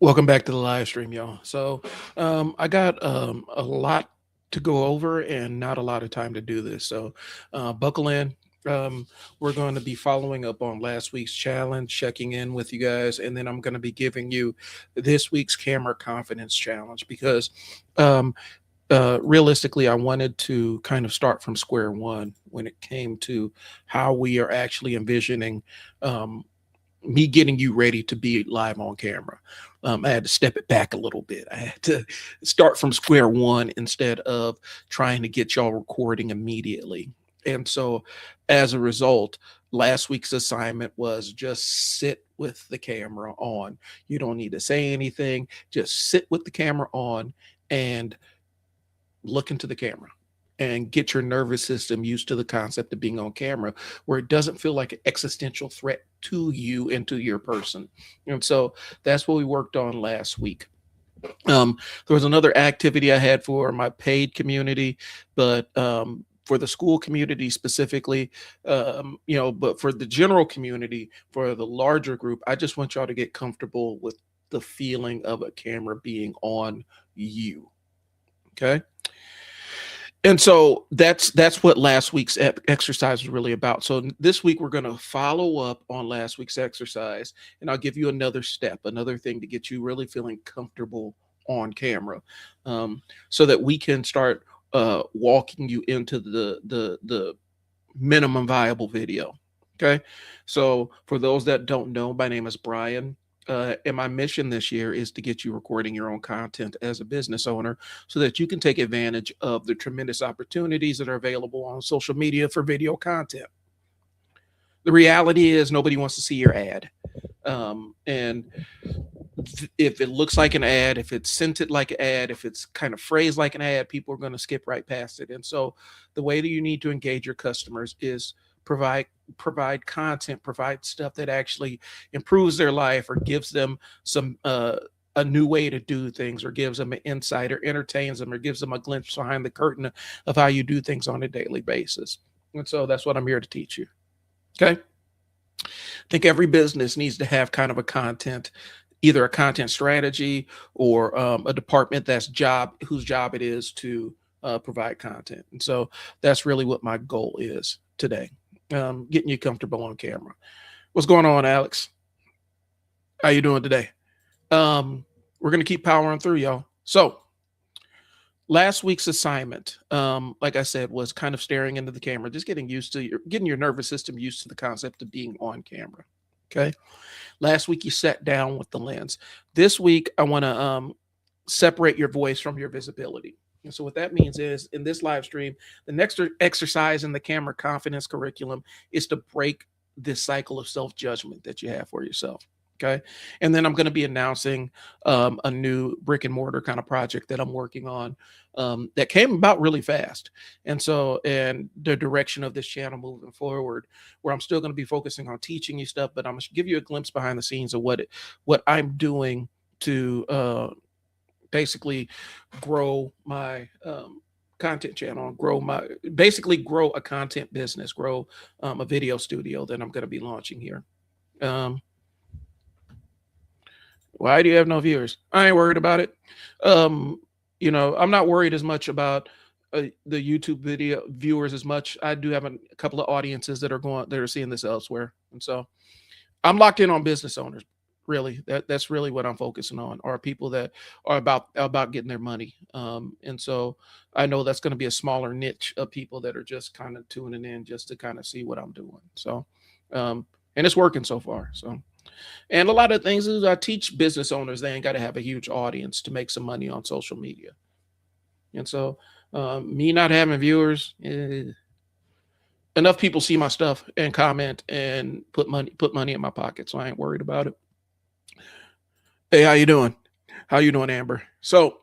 Welcome back to the live stream, y'all. So, I got a lot to go over and not a lot of time to do this. So, buckle in. Um, we're going to be following up on last week's challenge, checking in with you guys, and then I'm going to be giving you this week's camera confidence challenge because um, realistically, I wanted to kind of start from square one when it came to how we are actually envisioning. Um, Me getting you ready to be live on camera. I had to step it back a little bit. I had to start from square one instead of trying to get y'all recording immediately. And so, as a result, last week's assignment was just sit with the camera on. You don't need to say anything, just sit with the camera on and look into the camera and get your nervous system used to the concept of being on camera where it doesn't feel like an existential threat to you and to your person. And so that's what we worked on last week. There was another activity I had for my paid community, but for the school community specifically, but for the general community, for the larger group, I just want y'all to get comfortable with the feeling of a camera being on you. Okay. And so that's what last week's exercise was really about. So this week we're going to follow up on last week's exercise, and I'll give you another step, another thing to get you really feeling comfortable on camera, um, so that we can start walking you into the minimum viable video. Okay, so for those that don't know, my name is Brian. And my mission this year is to get you recording your own content as a business owner so that you can take advantage of the tremendous opportunities that are available on social media for video content. The reality is, nobody wants to see your ad. And if it looks like an ad, if it's scented like an ad, if it's kind of phrased like an ad, people are going to skip right past it. And so the way that you need to engage your customers is provide provide content, provide stuff that actually improves their life or gives them some a new way to do things, or gives them an insight, or entertains them, or gives them a glimpse behind the curtain of how you do things on a daily basis. And so that's what I'm here to teach you. Okay. I think every business needs to have kind of a content, either a content strategy or a department whose job it is to provide content. And so that's really what my goal is today, getting you comfortable on camera. What's going on, Alex? How you doing today? We're gonna keep powering through, y'all. So last week's assignment, like I said, was kind of staring into the camera, just getting your nervous system used to the concept of being on camera. Okay. Last week you sat down with the lens. This week I want to separate your voice from your visibility. And so what that means is, in this live stream, the next exercise in the camera confidence curriculum is to break this cycle of self judgment that you have for yourself. Okay. And then I'm going to be announcing a new brick and mortar kind of project that I'm working on, that came about really fast. And the direction of this channel moving forward, where I'm still going to be focusing on teaching you stuff, but I'm going to give you a glimpse behind the scenes of what I'm doing to basically grow my content channel, grow a content business, grow a video studio that I'm going to be launching here. Um, Why do you have no viewers? I ain't worried about it. I'm not worried as much about the YouTube video viewers as much. I do have a couple of audiences that are seeing this elsewhere, and so I'm locked in on business owners. Really, that's really what I'm focusing on, are people that are about getting their money. And so I know that's going to be a smaller niche of people that are just kind of tuning in just to kind of see what I'm doing. So, and it's working so far. So. And a lot of things is, I teach business owners they ain't got to have a huge audience to make some money on social media. And so, me not having viewers, enough people see my stuff and comment and put money in my pocket, so I ain't worried about it. Hey, how you doing? How you doing, Amber? So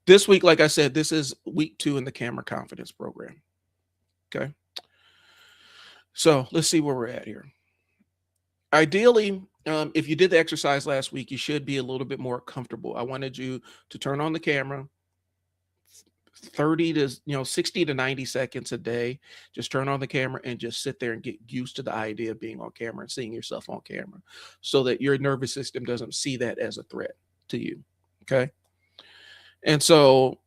this week, like I said, this is week 2 in the camera confidence program. Okay. So let's see where we're at here. Ideally, if you did the exercise last week, you should be a little bit more comfortable. I wanted you to turn on the camera 30 to 60 to 90 seconds a day. Just turn on the camera and just sit there and get used to the idea of being on camera and seeing yourself on camera, so that your nervous system doesn't see that as a threat. to you. Okay. And so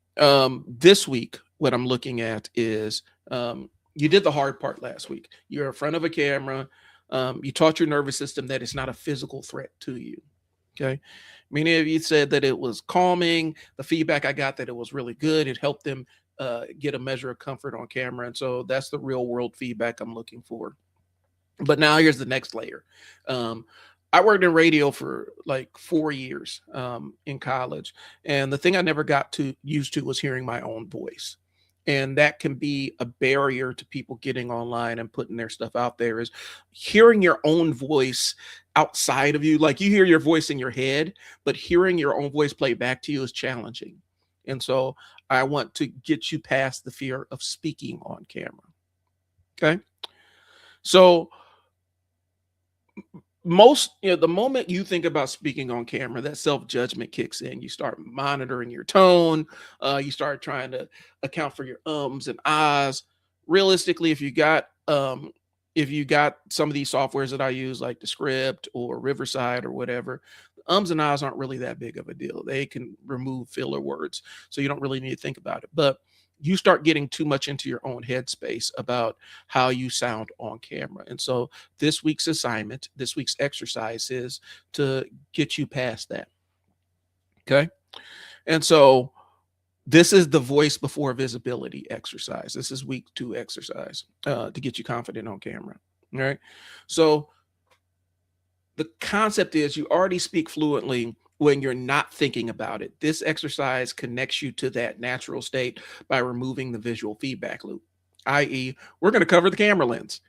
this week, what I'm looking at is you did the hard part last week. You're in front of a camera. You taught your nervous system that it's not a physical threat to you. Okay. Many of you said that it was calming. The feedback I got that it was really good. It helped them get a measure of comfort on camera. And so that's the real world feedback I'm looking for. But now here's the next layer. Um, I worked in radio for like 4 years in college, and the thing I never got to used to was hearing my own voice. And that can be a barrier to people getting online and putting their stuff out there is hearing your own voice outside of you. Like you hear your voice in your head, but hearing your own voice play back to you is challenging. And so I want to get you past the fear of speaking on camera. Okay. So the moment you think about speaking on camera, that self-judgment kicks in. You start monitoring your tone. You start trying to account for your ums and ahs. Realistically, if you got some of these softwares that I use, like the script or Riverside or whatever, ums and ahs aren't really that big of a deal. They can remove filler words, so you don't really need to think about it. But you start getting too much into your own headspace about how you sound on camera. And so this week's assignment, this week's exercise is to get you past that. Okay. And so this is the voice before visibility exercise. This is week 2 exercise to get you confident on camera. All right. So the concept is you already speak fluently when you're not thinking about it. This exercise connects you to that natural state by removing the visual feedback loop, i.e., we're going to cover the camera lens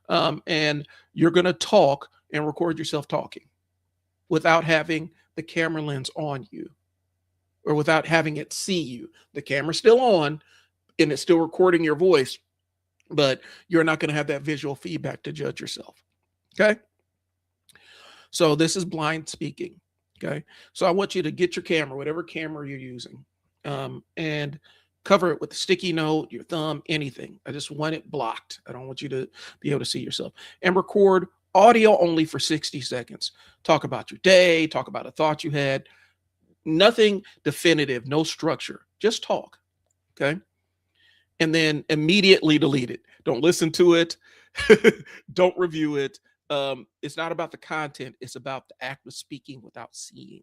and you're going to talk and record yourself talking without having the camera lens on you or without having it see you. The camera's still on and it's still recording your voice, but you're not going to have that visual feedback to judge yourself. Okay. So this is blind speaking. Okay. So I want you to get your camera, whatever camera you're using, and cover it with a sticky note, your thumb, anything. I just want it blocked. I don't want you to be able to see yourself, and record audio only for 60 seconds. Talk about your day, talk about a thought you had, nothing definitive, no structure, just talk. Okay. And then immediately delete it. Don't listen to it. Don't review it. It's not about the content. It's about the act of speaking without seeing.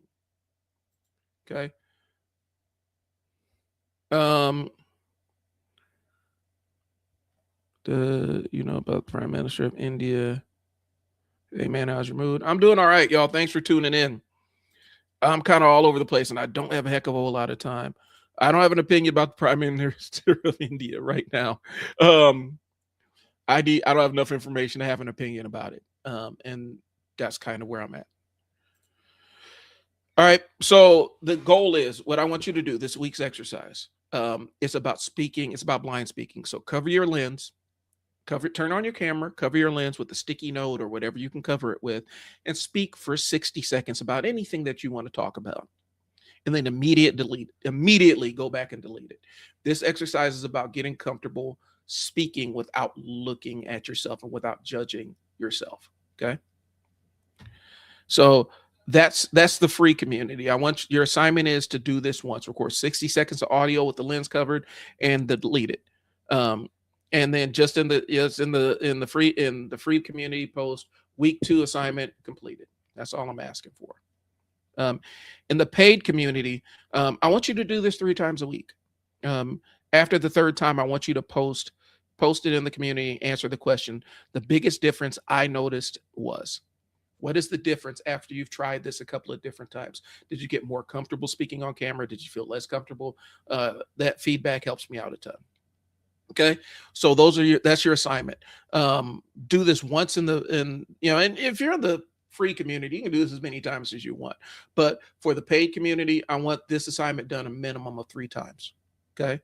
Okay. About the Prime Minister of India. Hey man, how's your mood? I'm doing all right, y'all. Thanks for tuning in. I'm kind of all over the place and I don't have a heck of a whole lot of time. I don't have an opinion about the Prime Minister of India right now. I don't have enough information to have an opinion about it. And that's kind of where I'm at. All right. So the goal is what I want you to do this week's exercise. It's about speaking. It's about blind speaking. So cover your lens, turn on your camera, cover your lens with a sticky note or whatever you can cover it with, and speak for 60 seconds about anything that you want to talk about. And then immediately go back and delete it. This exercise is about getting comfortable speaking without looking at yourself and without judging yourself. Okay. So that's the free community. Your assignment is to do this once, record 60 seconds of audio with the lens covered and delete it. And then just in the free community post, week 2 assignment completed. That's all I'm asking for. In the paid community, I want you to do this 3 times a week. After the 3rd time, I want you to post it in the community, answer the question. The biggest difference I noticed was, what is the difference after you've tried this a couple of different times? Did you get more comfortable speaking on camera? Did you feel less comfortable? That feedback helps me out a ton. Okay. So that's your assignment. Do this once and if you're in the free community, you can do this as many times as you want. But for the paid community, I want this assignment done a minimum of 3 times. Okay.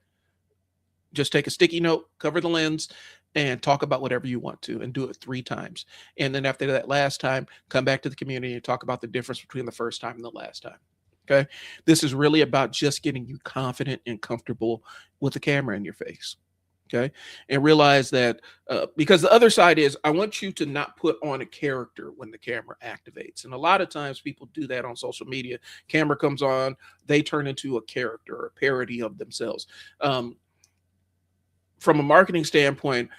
Just take a sticky note, cover the lens, and talk about whatever you want to, and do it 3 times. And then after that last time, come back to the community and talk about the difference between the first time and the last time. Okay. This is really about just getting you confident and comfortable with the camera in your face. Okay. And realize that because the other side is I want you to not put on a character when the camera activates. And a lot of times people do that on social media. Camera comes on, they turn into a character, a parody of themselves. Um, from a marketing standpoint,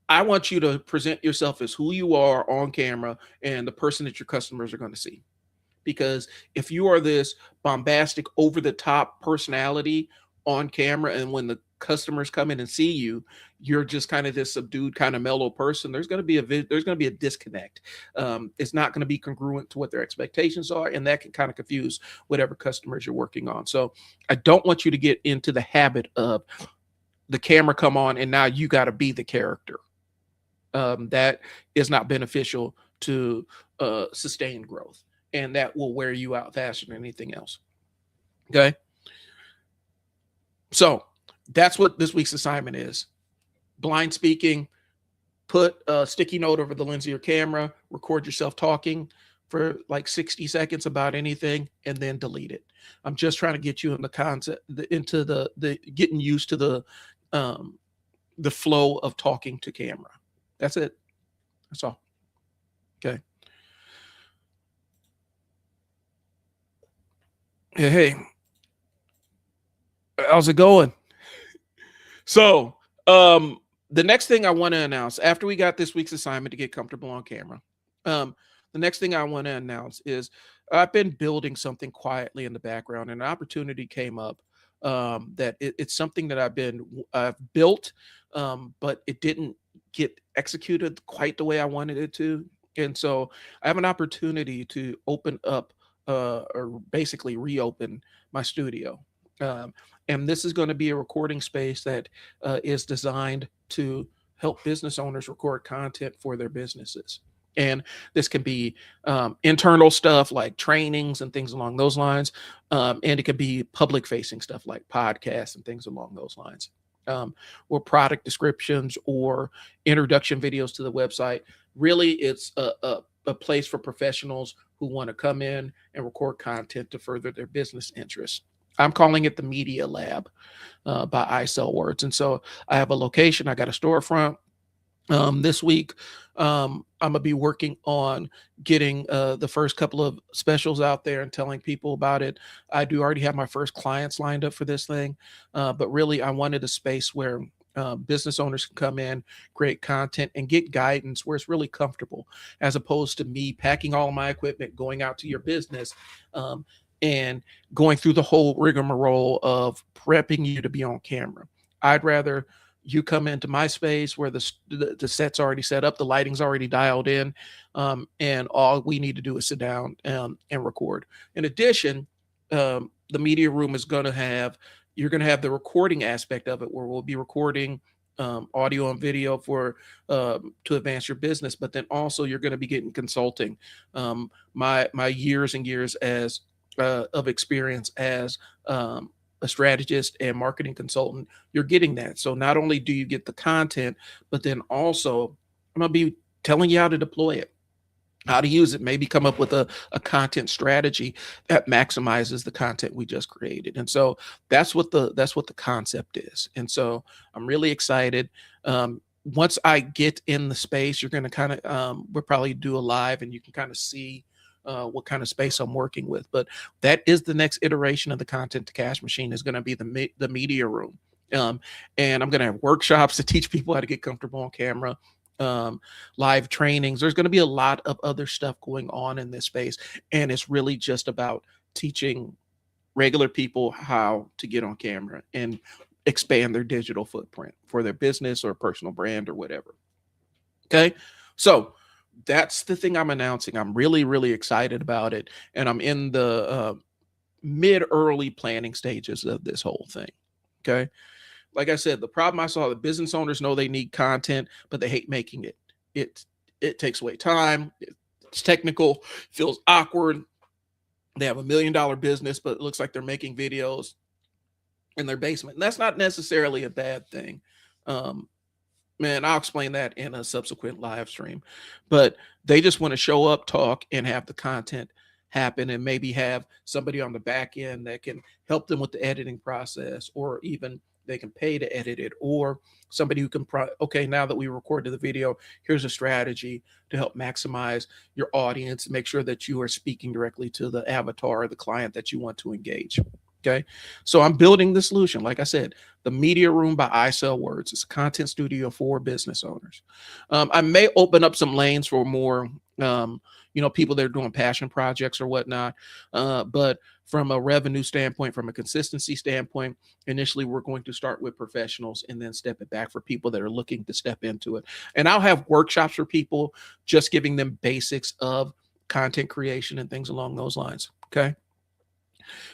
I want you to present yourself as who you are on camera and the person that your customers are going to see. Because if you are this bombastic, over the top personality on camera, and when the customers come in and see you, you're just kind of this subdued, kind of mellow person. There's going to be there's going to be a disconnect. It's not going to be congruent to what their expectations are, and that can kind of confuse whatever customers you're working on. So I don't want you to get into the habit of the camera come on and now you got to be the character. That is not beneficial to sustained growth, and that will wear you out faster than anything else. Okay. So that's what this week's assignment is. Blind speaking, put a sticky note over the lens of your camera, record yourself talking for like 60 seconds about anything, and then delete it. I'm just trying to get you in the concept, into the getting used to the flow of talking to camera. That's it. That's all. Okay. Hey, how's it going? So, the next thing I want to announce after we got this week's assignment to get comfortable on camera, um, the next thing I want to announce is I've been building something quietly in the background, and an opportunity came up that it's something that I've built, but it didn't get executed quite the way I wanted it to, and so I have an opportunity to open up or basically reopen my studio. Um, and this is going to be a recording space that is designed to help business owners record content for their businesses. And this can be internal stuff like trainings and things along those lines. And it can be public facing stuff like podcasts and things along those lines. Or product descriptions or introduction videos to the website. Really, it's a place for professionals who want to come in and record content to further their business interests. I'm calling it the Media Lab by I Sell Words. And so I have a location, I got a storefront. This week, I'm gonna be working on getting the first couple of specials out there and telling people about it. I do already have my first clients lined up for this thing, but really, I wanted a space where business owners can come in, create content, and get guidance where it's really comfortable, as opposed to me packing all of my equipment, going out to your business, um, and going through the whole rigmarole of prepping you to be on camera. I'd rather you come into my space where the set's already set up, the lighting's already dialed in, and all we need to do is sit down and record. In addition, the media room is going to have you're going to have the recording aspect of it, where we'll be recording audio and video for to advance your business, but then also you're going to be getting consulting. My years and years as of experience as a strategist and marketing consultant, you're getting that. So not only do you get the content, but then also I'm going to be telling you how to deploy it, how to use it, maybe come up with a content strategy that maximizes the content we just created. And so that's what the concept is. And so I'm really excited. Once I get in the space, you're going to kind of we'll probably do a live and you can kind of see what kind of space I'm working with. But that is the next iteration of the content to cash machine, is going to be the media room. And I'm going to have workshops to teach people how to get comfortable on camera, live trainings. There's going to be a lot of other stuff going on in this space. And it's really just about teaching regular people how to get on camera and expand their digital footprint for their business or personal brand or whatever. Okay. So that's the thing I'm announcing. I'm really, really excited about it. And I'm in the early planning stages of this whole thing. Okay. Like I said, the problem I saw, the business owners know they need content, but they hate making it. It takes away time. It's technical, feels awkward. They have $1 million business, but it looks like they're making videos in their basement. And that's not necessarily a bad thing. Man, I'll explain that in a subsequent live stream. But they just want to show up, talk, and have the content happen, and maybe have somebody on the back end that can help them with the editing process, or even they can pay to edit it, or somebody who can, okay, now that we recorded the video, here's a strategy to help maximize your audience, make sure that you are speaking directly to the avatar or the client that you want to engage. Okay. So I'm building the solution. Like I said, the Media Room by I Sell Words. It's a content studio for business owners. I may open up some lanes for more, people that are doing passion projects or whatnot. But from a revenue standpoint, from a consistency standpoint, initially we're going to start with professionals and then step it back for people that are looking to step into it. And I'll have workshops for people, just giving them basics of content creation and things along those lines. Okay.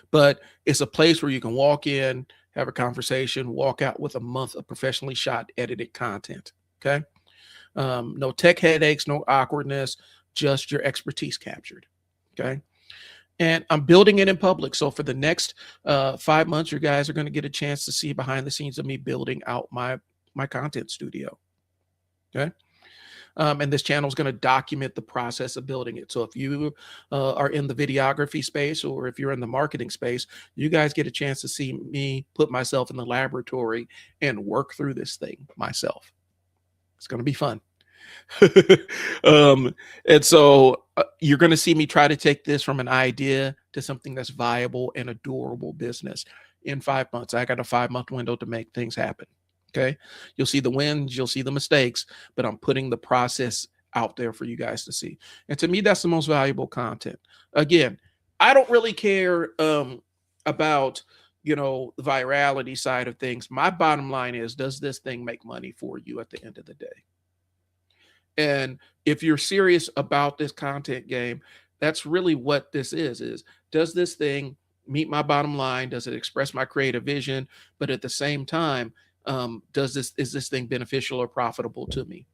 But it's a place where you can walk in, have a conversation, walk out with a month of professionally shot, edited content. Okay. No tech headaches, no awkwardness, just your expertise captured. Okay. And I'm building it in public. So for the next 5 months, you guys are going to get a chance to see behind the scenes of me building out my content studio. Okay. And this channel is going to document the process of building it. So if you are in the videography space, or if you're in the marketing space, you guys get a chance to see me put myself in the laboratory and work through this thing myself. It's going to be fun. And so you're going to see me try to take this from an idea to something that's viable and a durable business in 5 months. I got a 5-month window to make things happen. Okay. You'll see the wins, you'll see the mistakes, but I'm putting the process out there for you guys to see. And to me, that's the most valuable content. Again, I don't really care about, the virality side of things. My bottom line is, does this thing make money for you at the end of the day? And if you're serious about this content game, that's really what this is does this thing meet my bottom line? Does it express my creative vision? But at the same time, is this thing beneficial or profitable to me?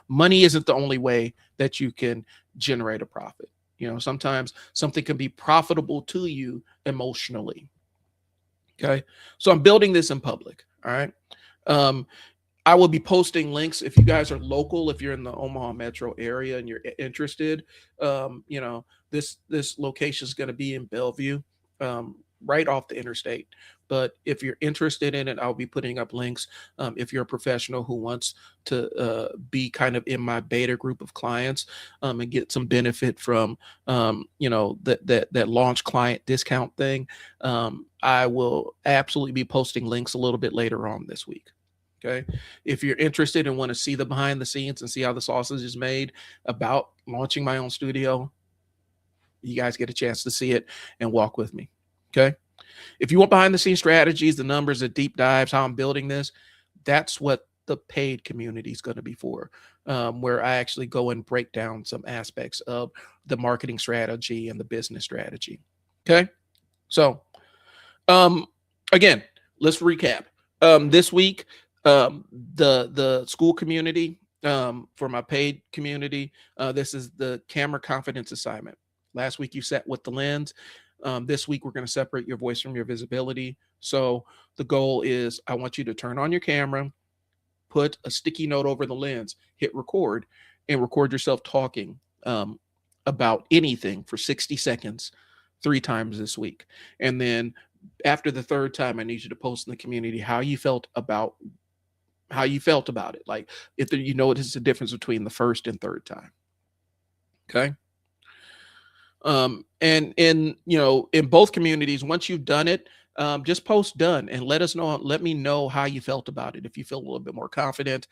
Money isn't the only way that you can generate a profit. Sometimes something can be profitable to you emotionally. Okay. So I'm building this in public. All right. I will be posting links if you guys are local, if you're in the Omaha metro area and you're interested. This location is going to be in Bellevue, right off the interstate. But if you're interested in it, I'll be putting up links. If you're a professional who wants to be kind of in my beta group of clients and get some benefit from, that launch client discount thing, I will absolutely be posting links a little bit later on this week. Okay. If you're interested and want to see the behind the scenes and see how the sausage is made about launching my own studio, you guys get a chance to see it and walk with me. Okay. If you want behind the scenes strategies, the numbers, the deep dives, how I'm building this, that's what the paid community is going to be for, where I actually go and break down some aspects of the marketing strategy and the business strategy. Okay. So, again, let's recap. This week, the school community, for my paid community, this is the camera confidence assignment. Last week you sat with the lens. This week we're going to separate your voice from your visibility. So the goal is, I want you to turn on your camera, put a sticky note over the lens, hit record, and record yourself talking about anything for 60 seconds 3 times this week. And then after the 3rd time, I need you to post in the community how you felt about it. Like if you notice the difference between the 1st and 3rd time. Okay. And in both communities, once you've done it, just post done and let me know how you felt about it. If you feel a little bit more confident,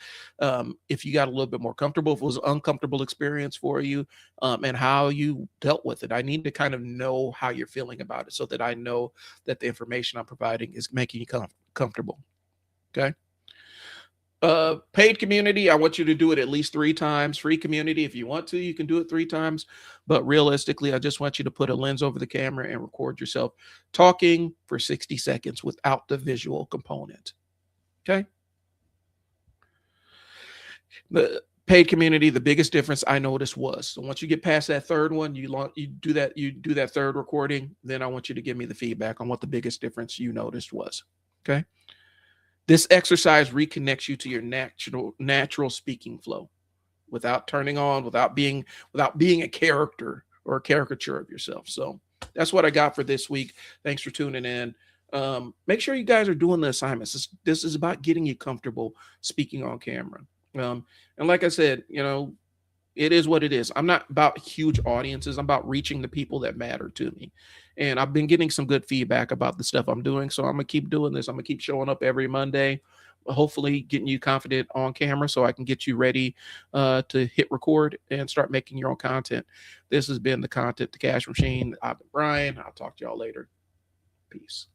if you got a little bit more comfortable, if it was an uncomfortable experience for you, and how you dealt with it. I need to kind of know how you're feeling about it so that I know that the information I'm providing is making you comfortable. Okay. Paid community, I want you to do it at least 3 times. Free community, if you want to, you can do it 3 times. But realistically, I just want you to put a lens over the camera and record yourself talking for 60 seconds without the visual component. Okay. The paid community, the biggest difference I noticed was, so once you get past that 3rd one, you do that 3rd recording, then I want you to give me the feedback on what the biggest difference you noticed was. Okay. This exercise reconnects you to your natural speaking flow without turning on, without being a character or a caricature of yourself. So that's what I got for this week. Thanks for tuning in. Make sure you guys are doing the assignments. This is about getting you comfortable speaking on camera. And like I said, it is what it is. I'm not about huge audiences. I'm about reaching the people that matter to me. And I've been getting some good feedback about the stuff I'm doing. So I'm going to keep doing this. I'm going to keep showing up every Monday, hopefully getting you confident on camera so I can get you ready to hit record and start making your own content. This has been the Content to Cash Machine. I've been Brian. I'll talk to y'all later. Peace.